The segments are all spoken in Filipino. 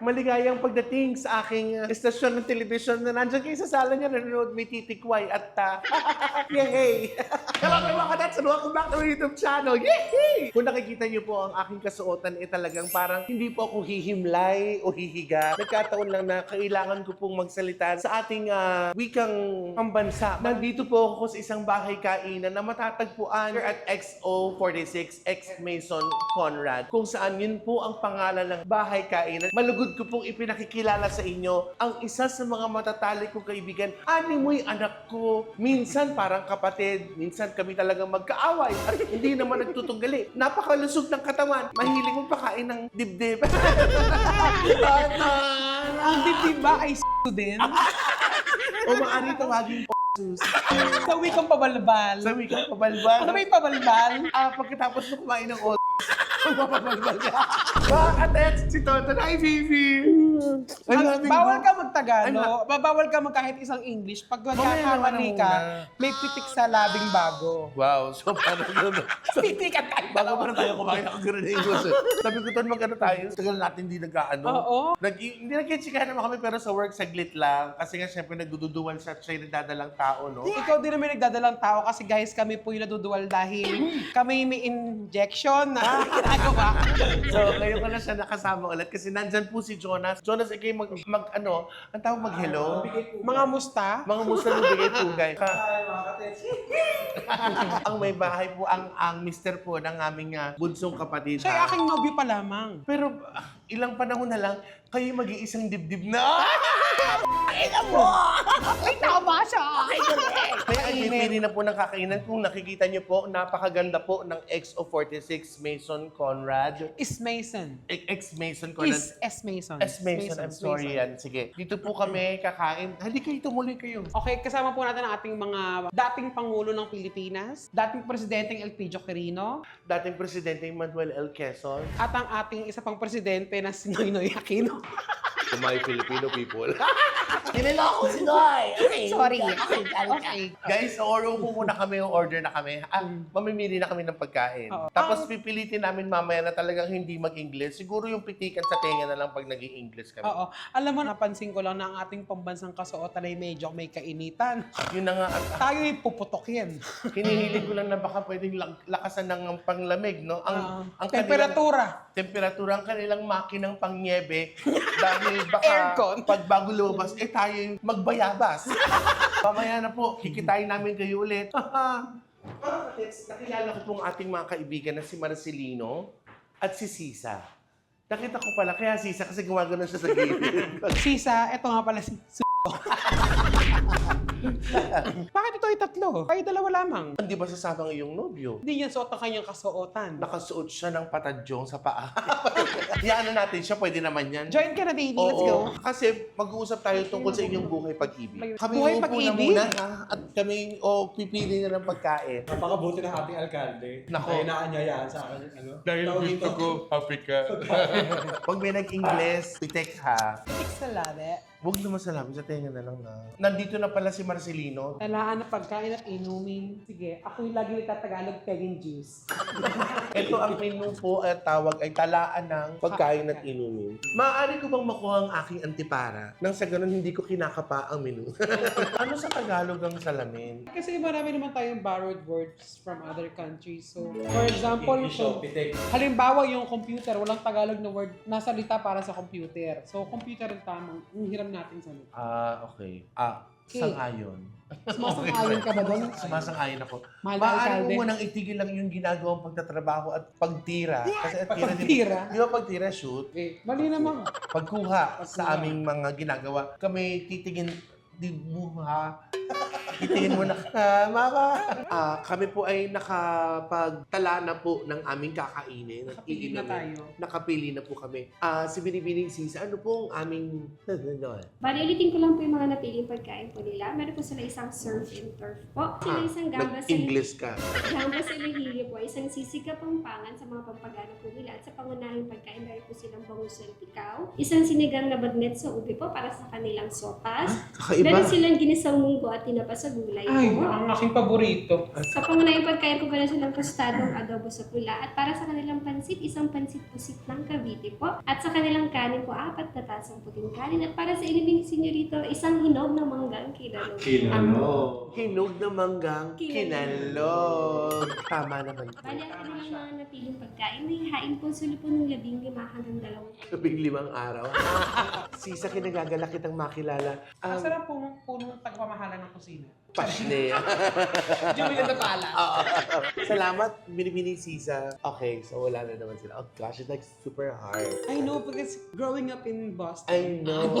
maligayang pagdating sa aking estasyon ng telebisyon na nandiyan kayo sa sala niya, nanonood may titikway at yay! Hello mga kadats and welcome back to my YouTube channel! Yay! Kung nakikita niyo po ang aking kasuotan, talagang parang hindi po ako hihimlay o hihiga. Nagkataon lang na kailangan ko pong magsalita sa ating wikang pambansa. Nandito po ako sa isang bahay kainan na matatagpuan at XO46 X Mason Conrad, kung saan yun po ang pangalan ng bahay kainan. Malugod ko pong ipinakikilala sa inyo ang isa sa mga matatalik kong kaibigan. Animoy anak ko. Minsan parang kapatid, minsan kami talagang magkaaway at hindi naman nagtutunggali. Napakalusog ng katawan. Mahilig magpakain ng dibdib. Ang dibdib ba ay din? O maaari tawagin Sa wikang pabalbal. sa wikang pabalbal. Ano may pabalbal? Pagkatapos mo kumain ng magpapabalbal ka. Bakit si Toto na Vivi? Bawal ka magtagalog. Bawal ka kahit isang English. Pag magkakamali ka, may pitik sa labing bago. Wow, so paano doon? Pitikan tayo. Bago pa na tayo kumain ako gano'n na English. Sabi ko, Ton, mag-ano tayo? Tagal natin hindi nag-ano. Oo. Hindi nagkitsikahan naman kami, pero sa work, saglit lang. Kasi nga, syempre, nagdududuwal siya yung nagdadalang tao, no? Ikaw din naman nagdadalang tao kasi guys, kami po yung naduduwal dahil kami may injection na ginagawa. So, ngayon ko na siya nakasama ulit kasi nandyan po si Jonas. Jonas, ikay ang tawag mag-hello? Mga musta? Mga musta ng bigay pugay. Ang may bahay po, ang mister po ng aming bunsong kapatid. Siya ay aking nobyo pa lamang. Pero ilang panahon na lang, kayo mag-iisang dibdib na. Ina mo! Ay, tama siya! May pili na po ng kakainan. Kung nakikita niyo po, napakaganda po ng XO46 Mason Conrad. Is Mason. X Mason Conrad. Is S. Mason. S Mason, I'm sorry yan. Sige. Dito po kami kakain. Hindi kayo, tumuloy kayo. Okay, kasama po natin ang ating mga dating Pangulo ng Pilipinas, dating Presidenteng Elpidio Quirino, Dating Presidente Manuel L. Quezon. at ang ating isa pang presidente na si Noynoy Aquino. To my Filipino people. Niloloko si Noy. Okay. Sorry. Okay. Guys, upo muna kami, order na kami. Mamimili na kami ng pagkain. Oo. Tapos pipilitin namin mamaya na talagang hindi mag-English. Siguro yung pitikan sa tenga na lang pag naging English kami. Oo. Alam mo, napansin ko lang na ang ating pambansang kasuotan ay medyo may kainitan. Yun na nga. Tayo ay puputokin. Hinihilig ko lang na baka pwedeng lakasan ng panglamig, no? Ang Temperatura. Temperatura, ang kanilang makinang pangnyebe dahil baka Aircon. pag bago lumabas, tayo magbayabas. Mamaya na po, kikitain namin kayo ulit. Nakilala ko pong ating mga kaibigan na si Marcelino at si Sisa. Nakita ko pala, kaya Sisa kasi gumagano siya sa gilid. Sisa, eto nga pala si Bakit ito ay tatlo? Kayo dalawa lamang. Hindi ba sasama ng iyong nobyo? Hindi yan suot ang kanyang kasuotan. Nakasuot siya ng patadyong sa paa. Iyaano natin siya, pwede naman yan. Join ka na, baby. Let's go. Kasi mag-uusap tayo tungkol sa inyong buhay pag-ibig. Kami Buhay uupo na pag-ibig? muna, ha? At kami pipili na ng pagkain. Napakabuti ng ating alkalde. Nako. Ay naanyayaan sa akin. Ano? Dahil Tawag gusto ito. ko, happy ka. Pag may nag-Ingles, pitek ha. Tik sa labi. Huwag naman salamin, sa tenga na lang na. Nandito na pala si Marcelino. Talaan na pagkain at inumin. Sige, ako yung lagi nagtatagalog pegging juice. Ito ang menu po at tawag ay talaan ng pagkain at inumin. Maaari ko bang makuha ang aking antipara nang sa ganun hindi ko kinakapa ang menu? Ano sa Tagalog ang salamin? Kasi marami naman tayong borrowed words from other countries. So, for example, English o pitik. halimbawa yung computer, walang Tagalog na word na salita para sa computer. So, computer ang tamang, yung hiram natin sa nito. Okay. Okay. Sang-ayon. Sumasang-ayon ka ba doon? Sumasang-ayon ako. Mahal na Maaari alkalde. mo munang itigil lang yung ginagawang pagtatrabaho at pagtira. Kasi at tira, Pagtira? Di ba pagtira, shoot? Eh, mali naman. Pagkuha sa aming mga ginagawa. Kami titingin, di buha. Titingin mo na, mama. Kami po ay nakapagtala na po ng aming kakainin. At Nakapili na iinumin. tayo. Nakapili na po kami. Si Binibining Sisa, ano po ang aming... Bali, ulitin ko lang po yung mga napiling pagkain po nila. Meron po sila isang surf and turf po. Sila isang gamba sa English ka. Gamba sa Lihili po, isang sisika pampangan sa mga pampagana po nila. At sa pangunahing pagkain, meron po silang bangus ng tikaw. Isang sinigang na bagnet sa ube po para sa kanilang sopas. Kakaiba. Meron silang ginisang munggo at tinapa. So, sa gulay Ay, po. ang aking paborito. Sa pangunahing pagkain ko gano'n silang tostadong adobo sa pula. At para sa kanilang pansit, isang pansit-pusit ng Cavite po. At sa kanilang kanin po, 4 na tasang puting kanin. At para sa inibing senyorito, isang hinog na manggang kinalog. Hinog na manggang kinalog. Tama naman po. Bali, ang kanilang mga napiling pagkain, may hain po sa lupo ng 15 hanggang 2. Labing 5 araw. Sisa, kinagagalak kitang makilala. Ang sarap punong pagpamahalan ng kusina. Pasne. Julia de Pala. Oo. Salamat, binibini Sisa. Okay, so wala na naman sila. Oh gosh, it's like super hard. I know, because growing up in Boston. I know.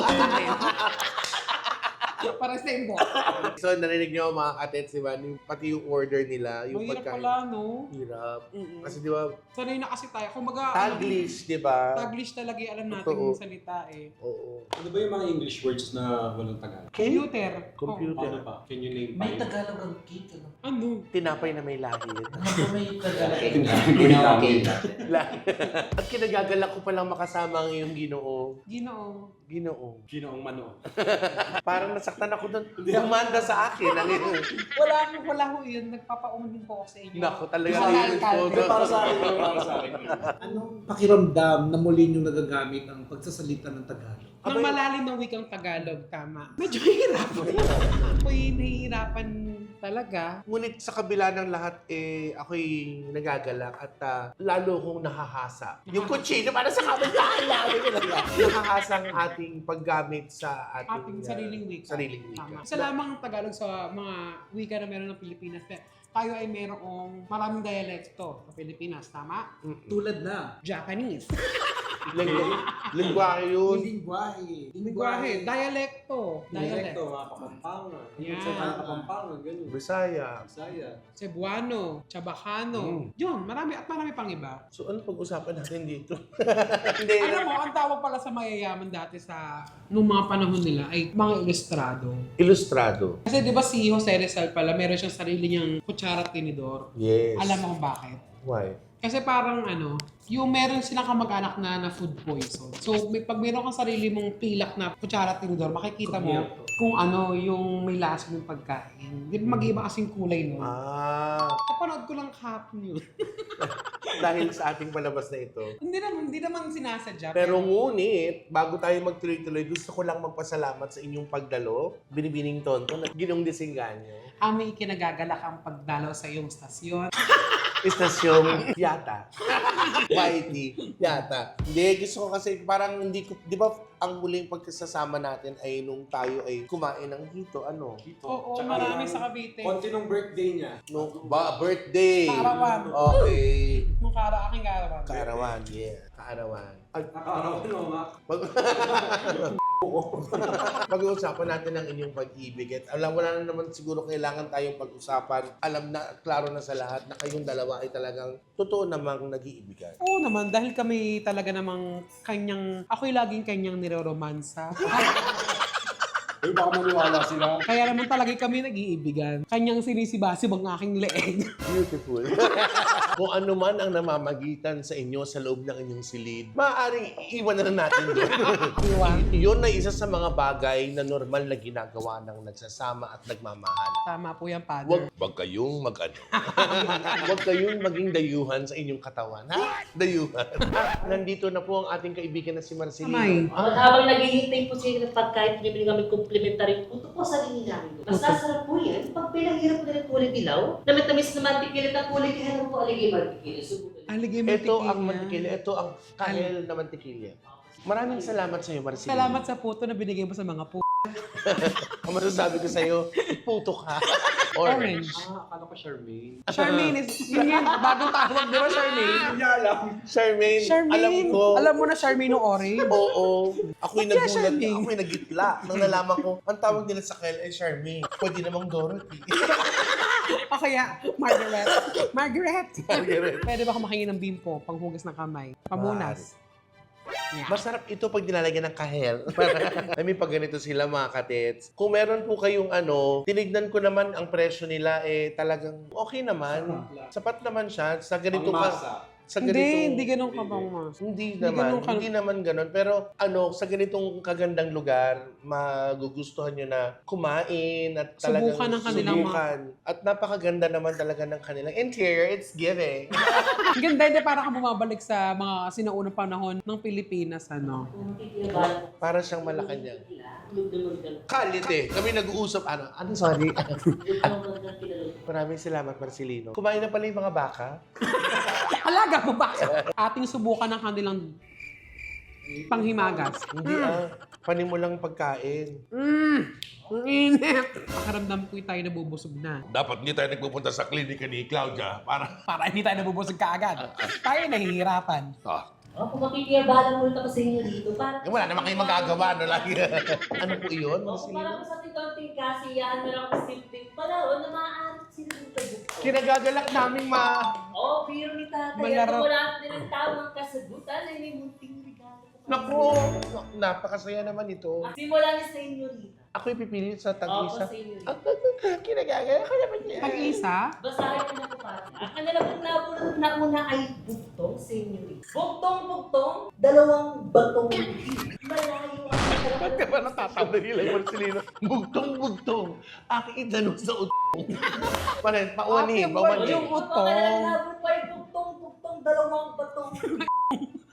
Para sa yung Boston. So, narinig niyo mga katets, di ba? Pati yung order nila, yung Mahirap pagkain. pala, no? Hirap. Mm-mm. Kasi di ba, Sanay na kasi tayo. Kung baga, Taglish, di ba? Taglish talaga yung alam natin Totoo. yung salita eh. Oo. Ano ba yung mga English words na walang Tagalog? Computer. Computer. Paano pa? Can you name May five? Tagalog ang cake, ano? Ano? Tinapay na may lahit. Ano may Tagalog? Ginawa cake. At kinagagalak ko palang makasama ang iyong Ginoo. Ginoo. Ginoo. Ginoong mano. Parang nasaktan ako doon. Umanda sa akin. Wala ko yun. Nagpapaumin po ako sa inyo. Naku, talaga Mga yun alkalde. po. Pero para sa akin, para sa akin. Anong pakiramdam na muli nyo nagagamit ang pagsasalita ng Tagalog? Nang malalim ng wikang Tagalog, tama. Medyo hirapan. Ako'y nahihirapan talaga. Ngunit sa kabila ng lahat, ako'y nagagalak at lalo kong nahahasa. Yung kutsino para sa kapitbahay namin. Nahahasa ang ating paggamit sa Ating sariling wika. Sariling wika. Tama. Isa lamang ang Tagalog sa mga wika na meron ng Pilipinas. Pero tayo ay merong maraming dialekto sa Pilipinas, tama? Tulad na. Japanese. Lingwahe yun. Lingwahe. Lingwahe. Dialekto. Dialekto, mga Kapampangan. Yan. Sa mga Kapampangan, ganun. Bisaya. Bisaya. Cebuano. Chabacano. Yun, marami at marami pang iba. So ano pag-usapan natin dito? Hindi. Alam mo, ang tawag pala sa mayayaman dati sa nung mga panahon nila ay mga ilustrado. Ilustrado. Kasi di ba si Jose Rizal pala, meron siyang sarili niyang kutsara at tinidor. Yes. Alam mo kung bakit? Why? Kasi parang yung meron silang kamag-anak na food poison. So, pag meron kang sarili mong pilak na kutsara at tinidor, makikita mo kung yung may lasa ng pagkain. Di ba mag-iiba kasing kulay nun? Kapanood ko lang kahapon yun. Dahil sa ating palabas na ito. Hindi naman sinasadya. Pero ngunit, bago tayo magtuloy-tuloy, gusto ko lang magpasalamat sa inyong pagdalo. Binibining Tonton at Ginong Disenganyo. May ikinagagalak ang pagdalaw sa iyong stasyon. Istasyong Yata. YT. Yata. Hindi, gusto ko kasi parang hindi ko, di ba ang muling pagkasasama natin ay nung tayo ay kumain ng hito, Dito. Oo, Tsaka marami yung sa Cavite. Konti nung birthday niya. Nung birthday. Kaarawan. Okay. Nung aking kaarawan. Kaarawan, yeah. Kaarawan. Nakakaaraw ko nga. Pag-uusapan natin ang inyong pag-ibig at wala na naman siguro kailangan tayong pag-usapan. Alam na, klaro na sa lahat na kayong dalawa ay talagang totoo namang nag-iibigan. Oo naman, dahil kami talaga namang ako'y laging kanyang niroromansa. Uy, baka maniwala sila. Kaya naman talaga kami nag-iibigan. Kanyang sinisibasib ang aking leeg. Beautiful. Kung ano man ang namamagitan sa inyo sa loob ng inyong silid, maaaring iwan na lang natin doon. Iwan. Yun na isa sa mga bagay na normal na ginagawa ng nagsasama at nagmamahal. Tama po yan, Father. Wag kayong Wag kayong maging dayuhan sa inyong katawan. Ha? Dayuhan. Nandito na po ang ating kaibigan na si Marcelino. Kamay. At habang naghihintay po sila ng pagkain, bibili kami complimentary puto po sa sarili namin. Mas nasarap po yan pag pinahirap na ng kulay dilaw, na matamis na mantikilya at kulay kaya po aligay mantikilya. Aligay Ito ang mantikilya. mantikilya. Ito ang kahel na mantikilya. Maraming salamat sa iyo, Marcelino. Salamat sa puto na binigay mo sa mga Ang masasabi ko sa iyo, puto ka. Orange. Akala ko Charmaine. Charmaine is, yun yun, bagong tawag, di ba Charmaine? Hindi alam. Charmaine, Charmaine, alam ko. alam mo na Charmaine ng orange? Oo. Ako'y Ba't kaya nagulat. Charmaine? Ako'y nagitla. Nang nalaman ko, ang tawag nila sa kahel ay Charmaine. Pwede namang Dorothy. O kaya, Margaret. Margaret! Margaret. Pwede ba kumakain ng bimpo, panghugas ng kamay? Pamunas. Yeah. Masarap ito pag nilalagyan ng kahel. I mean, pag ganito sila mga katets. Kung meron po kayong tinignan ko naman ang presyo nila talagang okay naman. Sapat naman siya. Sa ganito Pangmasa. sa ganitong... Hindi ganun kabangas. Hindi ganun naman, hindi naman ganun. Pero sa ganitong kagandang lugar, magugustuhan nyo na kumain at talagang Subukan ng kanilang subukan. At napakaganda naman talaga ng kanilang interior. It's giving. Ang ganda, hindi para kang bumabalik sa mga sinaunang panahon ng Pilipinas, ano. Kung makikinabahan ko, Para siyang Malacanang. lumulog ka. Kalit eh. Kami nag-uusap, sorry. Lumulog ka kinalog. Maraming salamat, Marcelino. Kumain na pala yung mga baka. Alaga mo ba? Ating subukan ng kanilang panghimagas. Hindi panimulang pagkain. Ang init. Pakaramdam ko tayo nabubusog na. Dapat hindi tayo nagpupunta sa klinika ni Claudia Para hindi tayo nabubusog kaagad. Tayo nahihirapan. Kung makikinabahan mo ako sa inyo dito, para... Wala naman kayong magagawa, no? Lagi. Ano po iyon, Kung Marcelino? para po sa tigang kasiyahan na lang simpleng panahon na maaaring sila dito bukto. Kinagagalak namin Biro ni tatay. Malaro. At wala din ang tamang kasagutan ay may munting regalo. Naku, napakasaya naman ito. Simula ni sa inyo rito. Ako ipipilit sa Opo, tag-isa. sa inyo rito. Kinagagalak ka naman yan. Tag-isa? Basahin ko na po para. Ang kanila pong nabulot na una ay buktong sa inyo rito. Buktong, dalawang batong malayo ang Ba't ka ba natatawa nila, Marcelino? Bugtong-bugtong. Aking itanong sa utong. Pauwanin. Yung Ang kanilang nabulot ay buktong, dalawang batong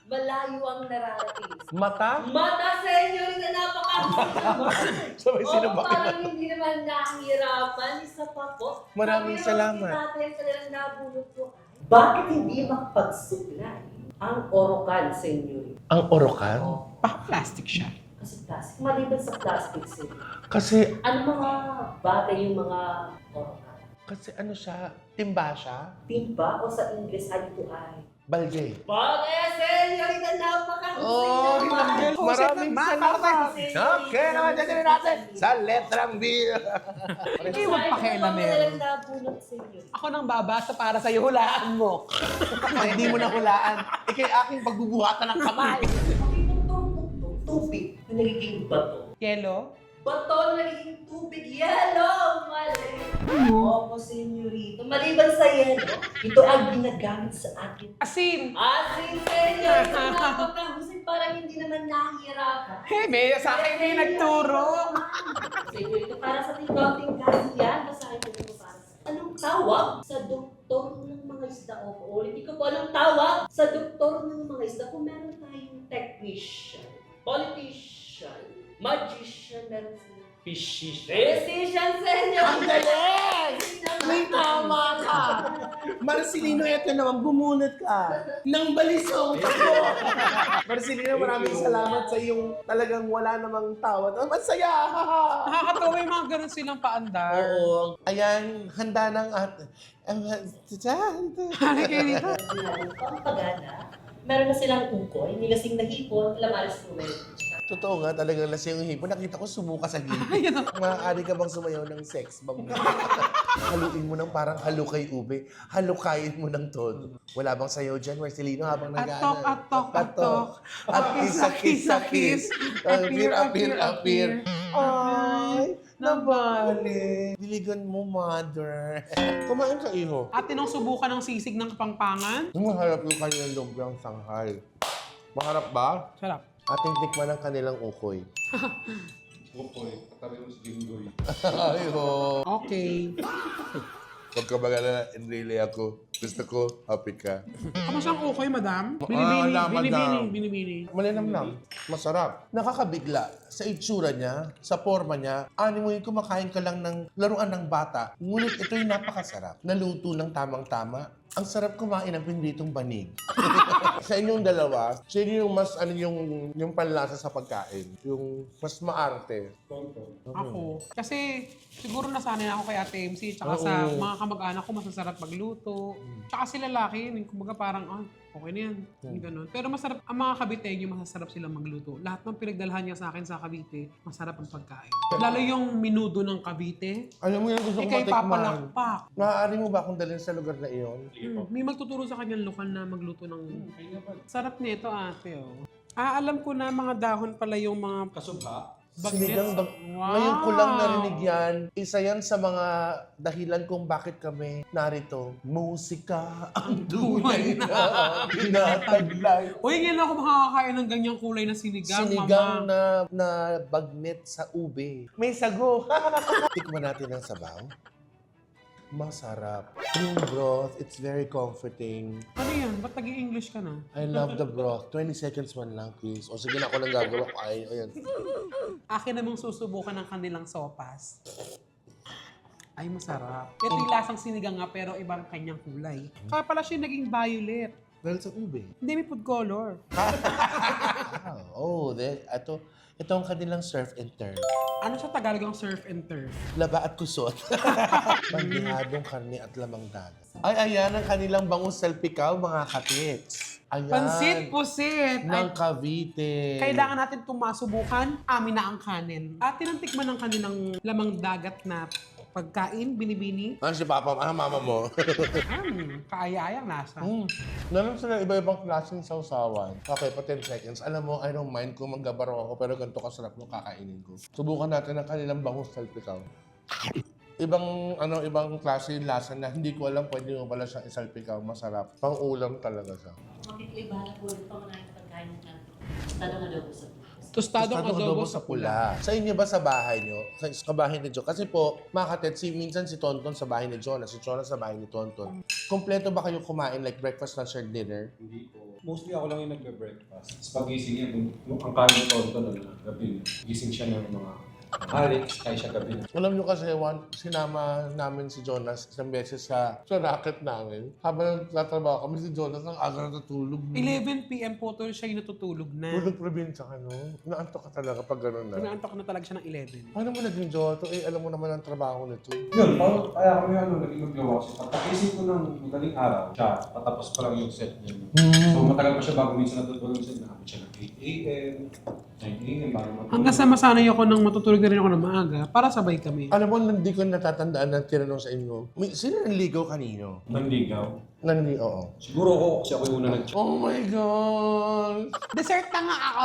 malayo ang nararating. Mata? Mata sa inyo rin na napakahusay. Sabay sinabak parang hindi naman nahihirapan. Isa pa po. Maraming salamat. Tatay sa nilang nabulot ko ay, bakit hindi makapagsuglay ang orokan sa inyo rin? Ang orokan? Plastic siya. Kasi plastic. Maliban sa plastic sila. Kasi Ano mga bagay yung mga orokan? ano siya? Timba siya? Timba o sa English ay ito ay Balde. bagay sa inyo rin na napakahusay. Oh, naman. maraming salamat. Okay, naman dyan natin sa letrang B. Hindi mo pakialam Ano eh. mga nabulot sa inyo? Ako nang babasa para sa'yo, hulaan mo. Hindi mo na hulaan. Ikay aking pagbubuhatan ng kamay. Makitong tubig na nagiging bato. Yellow? Bato na nagiging tubig, yellow, mali. Opo, senyorito. Maliban sa yellow, ito ang ginagamit sa akin. Asin! Asin, senyorito. Napakahusay, parang hindi naman nahihirapan. May sa akin may nagturo. Senyorito, para sa tingkauting kasiyan, basahin ko ito para sa anong tawag sa doktor ng mga isda? Opo, ulitin ko po, anong tawag sa doktor ng mga isda? Kung meron tayong technician, politician, magician, meron sila. Physician, senyor! Ang galing! May tama ka! Marcelino, eto naman, bumunot ka ng balisong ako. Marcelino, maraming salamat sa iyong talagang wala namang tawad. Ang masaya! Nakakatawa yung mga ganun silang paandar. Oo. Ayan, handa ng Halika kayo dito. Pampagana, meron na silang ukoy, nilasing na hipon, lamaris po meron. Totoo nga, talagang lasing yung hipon. Nakita ko sumuka sa gilid. Maaari ka bang sumayaw ng sex bomb? Haluin mo ng parang halukay ube. Halukayin mo ng todo. Wala bang sayaw dyan, Marcelino, habang Atok, nag-aana? atok, atok. At kiss. Appear. Ay, nabali. Diligan mo, mother. Kumain ka, iho. At tinong subukan ng sisig ng Kapampangan. Maharap yung kanilang lumpiang Shanghai. Maharap ba? Sarap. Ating tikman ang kanilang ukoy. Ukoy, katarinos jinggoy. Ay, ho. Okay. Huwag ka mag-alala, really ako. Gusto ko, happy ka. Kamusta ang okay, madam? wala, madam. Binibini. Malinamnam. Masarap. Nakakabigla sa itsura niya, sa forma niya. Mo yung kumakain ka lang ng laruan ng bata. Ngunit ito'y napakasarap. Naluto ng tamang-tama. Ang sarap kumain ng pinritong banig. Sa inyong dalawa, sino yung mas yung panlasa sa pagkain? Yung mas maarte? Ako. Kasi siguro nasanay na ako kay Ate MC tsaka sa Oo. mga kamag-anak ko masasarap magluto. Tsaka sila lalaki, kumbaga parang, okay na yan. Yung ganun. Pero masarap, ang mga Caviteño, masasarap silang magluto. Lahat ng pinagdalhan niya sa akin sa Cavite, masarap ang pagkain. Lalo yung minudo ng Cavite, Alam mo yung gusto kong ikay matikman. papalakpak. Maaari mo ba akong dalhin sa lugar na iyon? May magtuturo sa kanyang lokal na magluto ng... Sarap nito, ate, oh. Alam ko na mga dahon pala yung mga... Kasubha, Sinigang bag... Wow. Ngayon ko lang narinig yan. Isa yan sa mga dahilan kung bakit kami narito. Musika ang tunay na tinataglay. Uy, ngayon ako makakakain ng ganyang kulay na sinigang, Sinigang mama. na bagnet sa ube. May sago. Tikman natin ang sabaw. Masarap. Yung broth, it's very comforting. Ano yan? Ba't nag-i-English ka na? I love the broth. 20 seconds man lang, please. O sige na, ako lang gagawa. Ay, ayan. Akin namang susubukan ng kanilang sopas. Ay, masarap. Ito yung lasang sinigang nga, pero ibang kanyang kulay. Kaya pala siya naging violet. Dahil sa ube. Hindi, may food color. Ito ang kanilang surf and turf. Ano sa Tagalog ang surf and turf? Laba at kusot. Pandihadong karne at lamang dagat. Ay, ayan ang kanilang bangus salpikaw, mga katits. Ayan. Pansit, pusit. Ng Cavite. Kailangan natin itong masubukan. Amin na ang kanin. At tinantikman ng kanilang lamang dagat na pagkain, binibini. Ano si Papa? Ano mama mo? Kaaya-ayang nasa. Meron sila iba-ibang klaseng sausawan. Okay, pa 10 seconds. Alam mo, I don't mind kung maggabaro ako, pero ganito kasarap nung kakainin ko. Subukan natin ang kanilang bangus salpikaw. Ibang klase yung lasa na hindi ko alam pwede mo pala siyang isalpikaw. Masarap. Pang-ulam talaga siya. Makikilibahan po ulit pa mga pagkain natin. Tanong adobo sa Tostadong adobo sa pula. Sa inyo ba sa bahay nyo? Sa bahay ni Jo? Kasi po, mga katet, minsan si Tonton sa bahay ni Jonas, si Jonas sa bahay ni Tonton. Kompleto ba kayo kumain like breakfast, lunch, or dinner? Hindi po. Mostly ako lang yung nagbe-breakfast. Tapos pag gising niya, kung ang kain ko ito na gabi, gising siya ng mga halik, kaya siya gabi. Alam nyo kasi, sinama namin si Jonas isang beses sa racket namin. Habang nagtatrabaho kami, si Jonas ang aga natutulog. 11 p.m. po to siya yung natutulog na. Tulog probinsya ka, no? Naantok ka talaga pag gano'n na. Inaantok na talaga siya ng 11. Paano mo naging Joto? Alam mo naman ang trabaho nito. Yun, kaya kami naging maglawa kasi pagkakising ko ng madaling araw, siya, patapos pa lang yung set niya. So matagal pa siya bago minsan natutulog siya, nakapit siya ng 8 a.m., 9 a.m. bago matulog. Hanggang sa masanay ako nang matutulog na rin ako ng maaga para sabay kami. Alam mo, hindi ko natatandaan na tinanong sa inyo. Sino nanligaw kanino? Nanligaw. Oo. Siguro ako, kasi ako yung una nag-chat. Oh my God! Dessert na nga ako!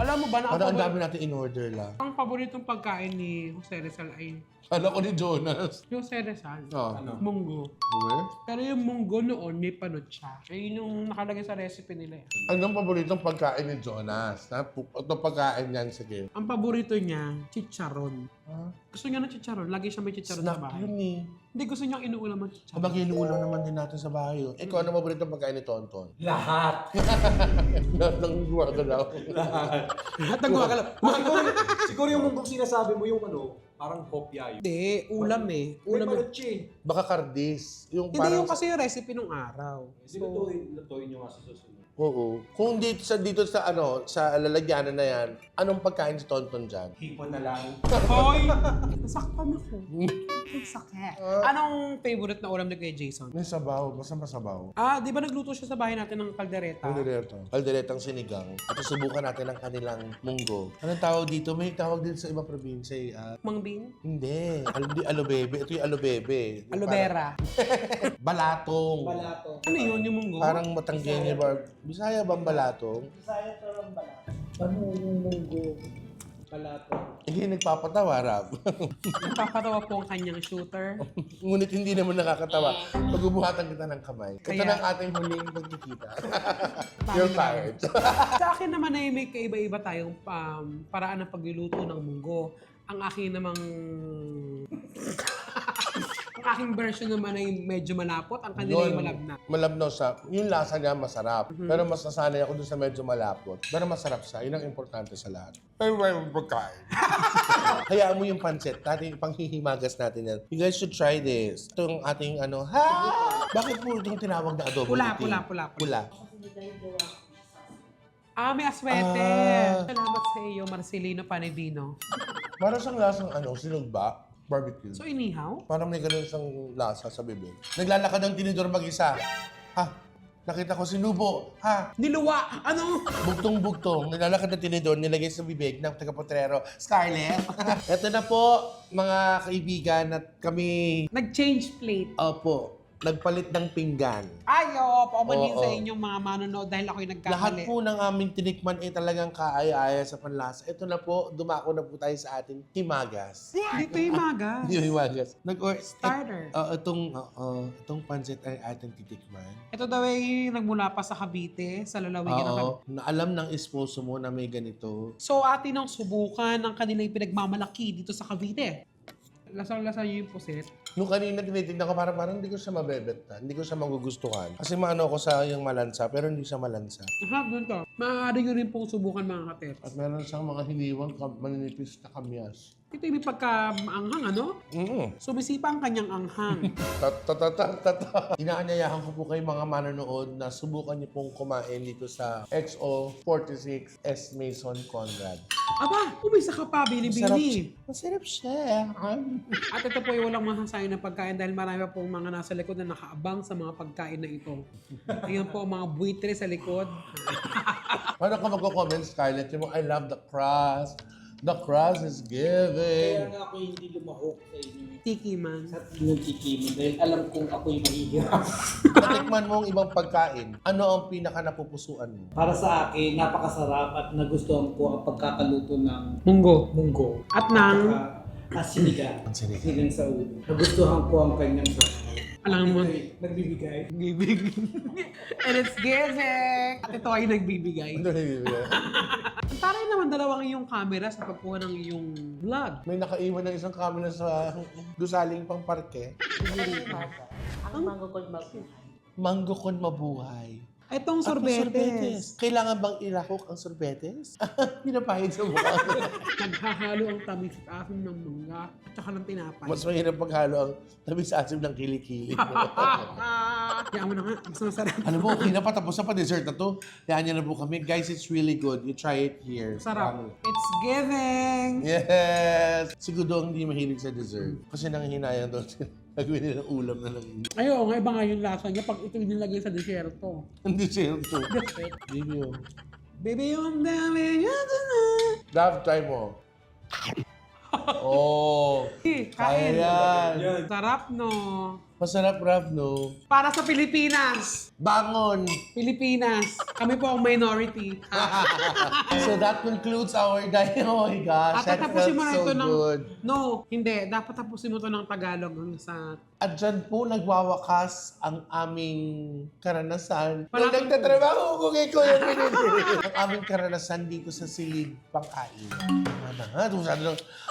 Alam mo ba na Ano ang dami natin in order lang? ang paboritong pagkain ni Jose Rizal ay Alam ko ni Jonas. Jose Rizal. Oh. Ano? Munggo. Where? Pero yung munggo noon may panot siya. Ayun yung nakalagay sa recipe nila. Anong paboritong pagkain ni Jonas? Ito pagkain yan, sige. Ang paborito niya, chicharon. Huh? Gusto niya ng chicharon. Lagi siya may chicharon sa Snack bahay. yun eh. Hindi gusto niya inuulam ng chicharon. Habang inuulam naman din natin sa bahay. Ikaw, ano paboritong pagkain ni Tonton? Lahat! Lahat ng gumagalaw. Lahat ng gumagalaw. Siguro yung munggong sinasabi mo yung parang hopya yun. Hindi, ulam eh. May Ulam eh. balot siya eh. Baka kardis. Yung Hindi parang yung kasi yung recipe nung araw. Hindi lutuin nyo nga sa susunod. Oo. Kung dito sa lalagyanan na yan, anong pagkain si Tonton dyan? Hipon na lang. Hoy! Nasaktan ako. Ang sakit. Anong favorite na ulam ni Kuya Jason? May sabaw. Basta masabaw. Di ba nagluto siya sa bahay natin ng kaldereta? Alderetang sinigang. At subukan natin ang kanilang munggo. Anong tawag dito? May tawag din sa ibang probinsya. Mang Bing? Hindi. Hindi alobebe. Ito yung alobebe. Aloe vera. Balatong. Ano yun yung munggo? Parang matanggenye bar. Bisaya bang balatong? Bisaya to lang balatong. Paano yung munggo? Balatong. Hindi nagpapatawa, Rab. Nagpapatawa po ang kanyang shooter. Ngunit hindi naman nakakatawa. Pagbubuhatan kita ng kamay. Ito Kaya- na ang ating huling pagkikita. You're fired. Sa akin naman ay may kaiba-iba tayong paraan ng pagluluto ng munggo. Ang aking namang... ang aking version naman ay medyo malapot. Ang kanila ay malabna. Malabnaw siya. Yung lasa niya masarap. Pero mas nasanay ako dun sa medyo malapot. Pero masarap siya. Yun ang importante sa lahat. Ay, may pagkain. Hayaan mo yung pancit. Natin panghihimagas natin yan. You guys should try this. Ito yung ating Bakit po itong tinawag na adobo? Pula. Pula. May aswete. Salamat sa iyo, Marcelino Panevino. Parang siyang lasang sinugba. Barbecue. So, inihaw? Parang may ganun siyang lasa sa bibig. Naglalakad ng tinidor mag-isa. Nakita ko sinubo. Niluwa! Ano? Bugtong-bugtong. Naglalakad ng tinidor, nilagay sa bibig ng taga-potrero. Scarlett! Ito na po, mga kaibigan, at kami... Nag-change plate. Opo. nagpalit ng pinggan. Ay, paumanhin Oo. sa inyong mga manonood dahil ako'y Lahat nagkamali. po ng aming tinikman ay talagang kaaya-aya sa panlasa. Ito na po, dumako na po tayo sa ating himagas. Dito yung maga. Yung himagas. Starter. Itong pancit ay ating titikman. Ito daw ay nagmula pa sa Cavite, sa lalawigan ng Cavite. Oo, na alam ng esposo mo na may ganito. So, atin ang subukan ng kanilang pinagmamalaki dito sa Cavite. Lasang-lasa niyo yung puset. Nung kanina tinitignan ko, parang hindi ko siya mabebenta. Hindi ko siya magugustuhan. Kasi maano ko sa yung malansa, pero hindi siya malansa. Aha, ganito. Maaari nyo rin pong subukan mga katets. At meron siyang mga hiniwang maninipis na kamyas. Ito yung may pagka-anghang, ano? Sumisipa ang kanyang anghang. Inaanyayahan ko po kayo mga manonood na subukan niyo pong kumain dito sa XO46 S. Mason Conrad. Aba, umisa ka pa, Bini-Bini. Masarap siya. At ito po yung walang masasayo ng pagkain dahil marami pa pong mga nasa likod na nakaabang sa mga pagkain na ito. Ayan po ang mga buitre sa likod. Paano ka magko-comment, Scarlett? Yung I love the crust. The crust is Kaya giving. nga ako hindi lumahok sa inyo. Tiki man. Sa inyong tikimin dahil alam kong ako'y mahihirap. Natikman mo ang ibang pagkain. Ano ang pinaka napupusuan mo? Para sa akin, napakasarap at nagustuhan ko ang pagkakaluto ng Munggo. munggo. At ng, Sinigang. Ang sinigang. Sinigang sa ulo. Nagustuhan ko ang kanyang sasaw. alam mo, Nagbibigay. giving. And it's giving. At ito ay nagbibigay. Ano yung Taray naman dalawang iyong camera sa pagkuha ng iyong vlog. May nakaiwan ng isang camera sa gusaling pang parke. Ang manggugol Mango con mabuhay. Itong At sorbetes. Kailangan bang ilahok ang sorbetes? Pinapahid sa mukha. Naghahalo ang tamis at asim ng mangga at saka ng tinapay. Mas mahirap paghalo ang tamis-asim ng kilikili. Kaya mo na nga, mas masarap. Alam mo, okay na pa, tapos na pa, dessert na to. Kaya niya na po kami. Guys, it's really good. You try it here. Sarap. It's giving. Yes! Siguro hindi mahilig sa dessert. Kasi nanghihinayang doon sila. Gagawin nilang ulam na lang. Ayaw nga, iba nga yung lasa niya pag ito nilagay sa desierto. Hindi siya to. Video. Baby, yung dami niya tonight. Love time mo. Oh, Kaya kaya yan. Sarap, no? Masarap, Rav, no? Para sa Pilipinas. Bangon! Pilipinas. Kami po ang minority. So that concludes our diet. Oh my gosh, At that tapusin felt mo na so ito ng... good. No, hindi. Dapat tapusin mo ito ng Tagalog hanggang sa... At dyan po nagwawakas ang aming karanasan. Wala Nung nagtatrabaho ko kay Kuya Pinili. Ang aming karanasan dito sa Silid Pangkain.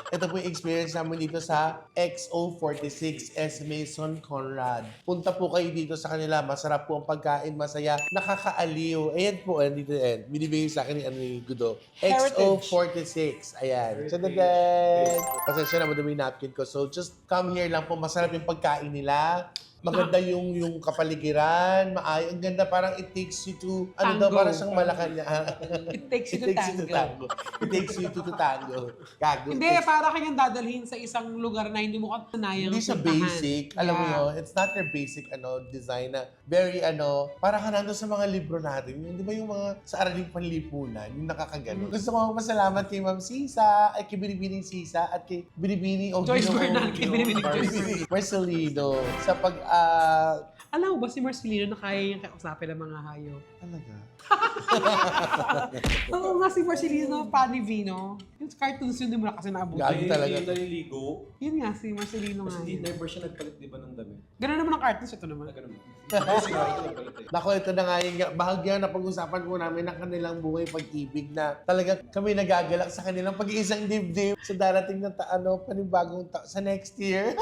Ito po yung experience namin dito sa XO46 S. Mason Conrad. Punta po kayo dito sa kanila. Masarap po ang pagkain, masaya, nakakaaliw. Ayan po, dito yan. Binibigay sa akin ni Gudo. XO46. Ayan. Tadadad! Pasensya na, madami yung napkin ko. So just come here lang po. Masarap yung pagkain nila. Maganda yung kapaligiran, maayos. Ang ganda, parang it takes you to, ano daw, Tango. parang siyang Malacanang. It takes you to tango. It takes you to tango. Gago. Hindi, para kanyang dadalhin sa isang lugar na hindi mo katanayang Hindi siya puntahan. basic. Alam mo Yeah. yun, it's not your basic design na very parang ka nandun sa mga libro natin. Yung, di ba yung mga sa araling panlipunan, yung nakakagano. Gusto ko magpasalamat kay Ma'am Sisa, at kay Binibining Sisa, at kay Binibining Joyce Ginoo, Bernal, kay Binibining Joyce. Marcelino, sa pag, Alam mo ba si Marcelino na kaya niyang kausapin ng mga hayop? talaga. Oo nga si Marcelino Panivino. Yung cartoons yun, di mo na kasi naabuti. Gago talaga. naliligo. Yun nga, si Marcelino nga Kasi yun. never siya nagpalit, di ba, ng damit? Ganun naman ang cartoons, ito naman. Ganun mo. Kasi nga, ito nagpalit eh. Nako, ito na nga yung bahagya na pag-usapan po namin ng kanilang buhay pag-ibig na talaga kami nagagalak sa kanilang pag-iisang dibdib sa darating na panibagong sa next year.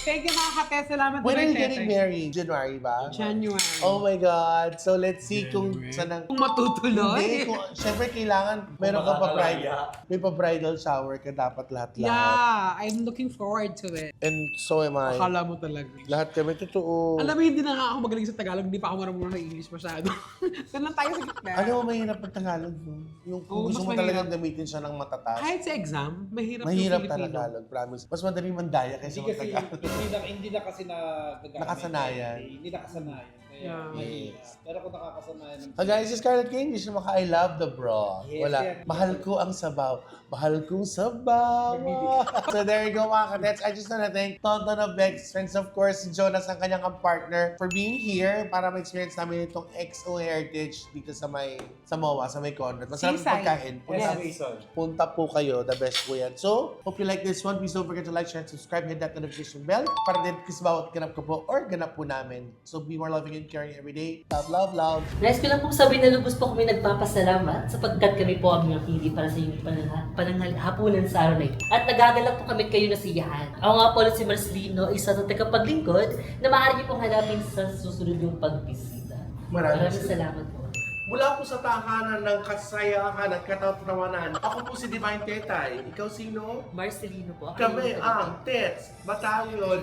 Thank you mga kates. Salamat When are you Tete. getting married? January ba? January. Oh my God. So let's see kung saan ang... Kung matutuloy. Hindi, syempre kailangan meron ka pa bridal. May pa bridal shower ka dapat lahat-lahat. Yeah, I'm looking forward to it. And so am I. Akala mo talaga. Lahat kami totoo. Alam mo, hindi na nga ako magaling sa Tagalog, hindi pa ako marunong sa English masyado. Doon lang tayo sa gitna. Ano ang mahirap ang Tagalog mo? Yung kung Oo, gusto mo mas talagang mahirap. gamitin siya ng matatas. Kahit sa exam, mahirap, Mahirap yung Filipino. Tagalog, promise. Mas madaling mandaya kaysa Hindi kasi mag-Tagalog. hindi na kasi nagagamit. Nakasanayan. Hindi nakasanayan. Kaya Yeah. Yes. Pero kung nakakasanayan ng... Guys, si Scarlett King, hindi siya maka I love the broth. Yes, Wala. yan. Mahal ko ang sabaw. Mahal kong sabaw. So there you go mga kadets. I just wanna thank Tonton of Bex, friends of course, si Jonas ang kanyang partner for being here para ma-experience namin itong XO Heritage dito sa MOA, sa may Conrad. Masarap yung Seaside. pagkain. Yes. Punta po kayo. The best po yan. So, hope you like this one. Please don't forget to like, share, and subscribe. Hit that notification bell para din kasi bawat ganap ko po or ganap po namin. So, be more loving and caring every day. Love, love, love. Nais ko lang pong sabihin na lubos po kami nagpapasalamat sapagkat kami po ang pinili para sa inyong pananghapunan sa araw na ito. At nagagalak po kami kayo nasiyahan. Ako nga po ulit si Marcelino, isa sa tagapaglingkod na maaari niyo pong hanapin sa susunod yung pagbisita. Maraming salamat po. Mula po sa tahanan ng kasayahan at katatawanan, ako po si Divine Tetay. Ikaw sino? Marcelino po. Kami ang Tets Battalion.